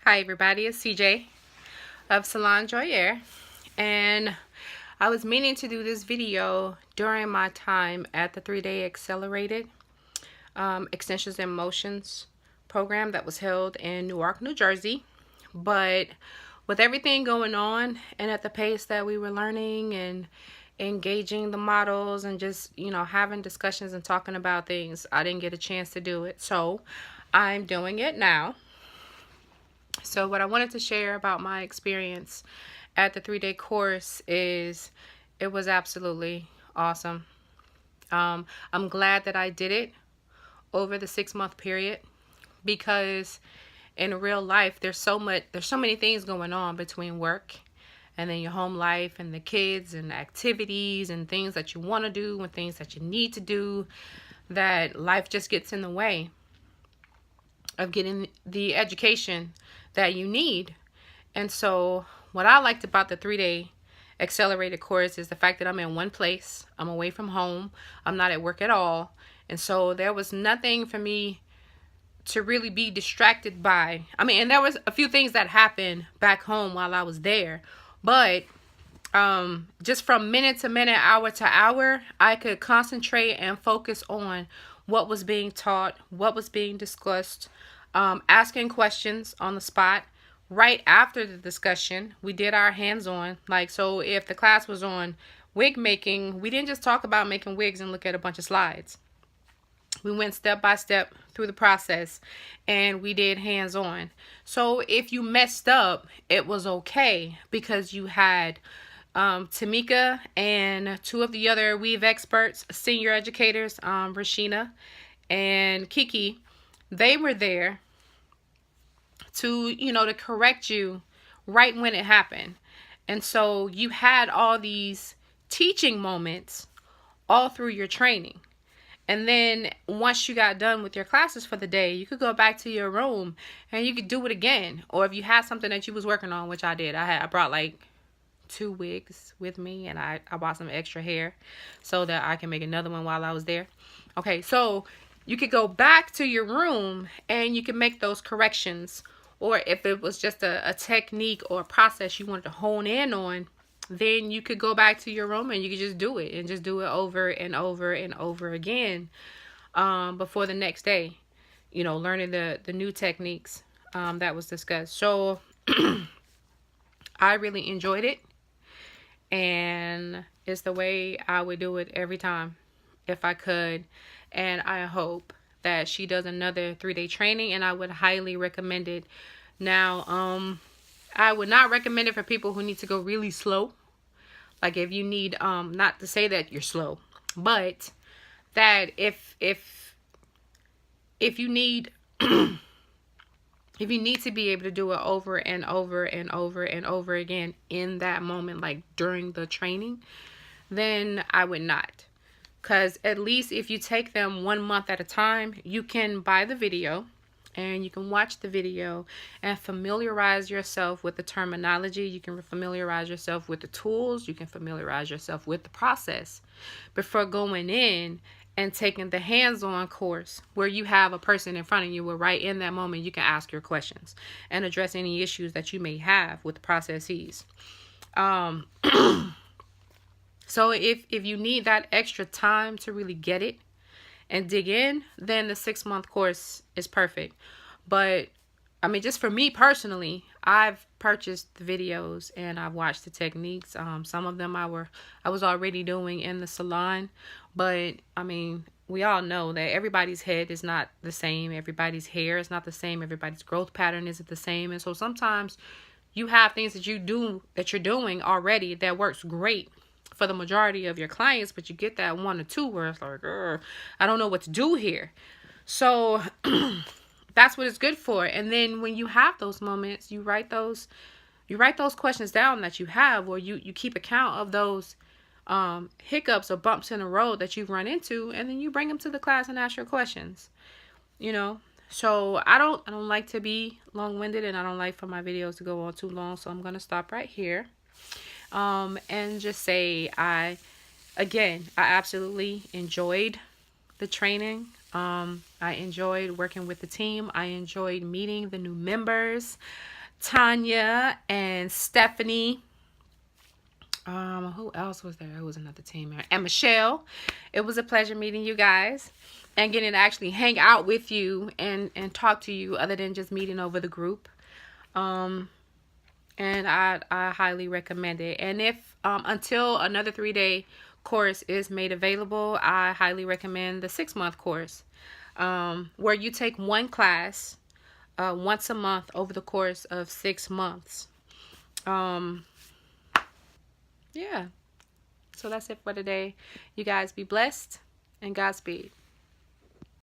Hi everybody, it's CJ of SalonJOIERE, and I was meaning to do this video during my time at the 3-day accelerated extensions and motions program that was held in Newark, New Jersey. But with everything going on and at the pace that we were learning and engaging the models and just, having discussions and talking about things, I didn't get a chance to do it. So I'm doing it now. So what I wanted to share about my experience at the 3-day course is it was absolutely awesome. I'm glad that I did it over the 6-month period, because in real life there's so many things going on between work and then your home life and the kids and activities and things that you want to do and things that you need to do, that life just gets in the way of getting the education that you need. And so what I liked about the 3-day accelerated course is the fact that I'm in one place, I'm away from home, I'm not at work at all, and so there was nothing for me to really be distracted by. And there was a few things that happened back home while I was there, but just from minute to minute, hour to hour, I could concentrate and focus on what was being taught, what was being discussed, asking questions on the spot. Right after the discussion, we did our hands-on. So if the class was on wig making, we didn't just talk about making wigs and look at a bunch of slides. We went step by step through the process and we did hands-on. So if you messed up, it was okay, because you had Tameka and 2 of the other weave experts, senior educators, Rashina and Kiki. They were there to, to correct you right when it happened. And so you had all these teaching moments all through your training. And then once you got done with your classes for the day, you could go back to your room and you could do it again. Or if you had something that you was working on, which I did, I brought like 2 wigs with me, and I bought some extra hair so that I can make another one while I was there. Okay, so you could go back to your room and you can make those corrections. Or if it was just a technique or a process you wanted to hone in on, then you could go back to your room and you could just do it, and just do it over and over and over again before the next day, learning the new techniques that was discussed. So I really enjoyed it, and it's the way I would do it every time if I could. And I hope that she does another 3-day training, and I would highly recommend it. Now, I would not recommend it for people who need to go really slow. Like if you need, not to say that you're slow, but that if you need if you need to be able to do it over and over and over and over again in that moment, like during the training, then I would not. Because at least if you take them 1 month at a time, you can buy the video and you can watch the video and familiarize yourself with the terminology. You can familiarize yourself with the tools. You can familiarize yourself with the process before going in and taking the hands-on course, where you have a person in front of you, where right in that moment you can ask your questions and address any issues that you may have with the processes. So if you need that extra time to really get it and dig in, then the 6-month course is perfect. But just for me personally, I've purchased the videos and I've watched the techniques. Some of them I was already doing in the salon, but we all know that everybody's head is not the same, everybody's hair is not the same, everybody's growth pattern isn't the same. And so sometimes you have things that you're doing already that works great for the majority of your clients, but you get that 1 or 2 where it's like, I don't know what to do here. So that's what it's good for. And then when you have those moments, you write those questions down that you have, or you keep account of those hiccups or bumps in the road that you've run into, and then you bring them to the class and ask your questions. So I don't like to be long-winded, and I don't like for my videos to go on too long, so I'm gonna stop right here and just say I absolutely enjoyed the training. I enjoyed working with the team. I enjoyed meeting the new members. Tanya and Stephanie. Who else was there? Who was another team member? And Michelle. It was a pleasure meeting you guys and getting to actually hang out with you and talk to you other than just meeting over the group. And I highly recommend it. And if until another 3-day course is made available, I highly recommend the 6-month course, where you take one class once a month over the course of 6 months. Yeah. So that's it for today. You guys be blessed and Godspeed.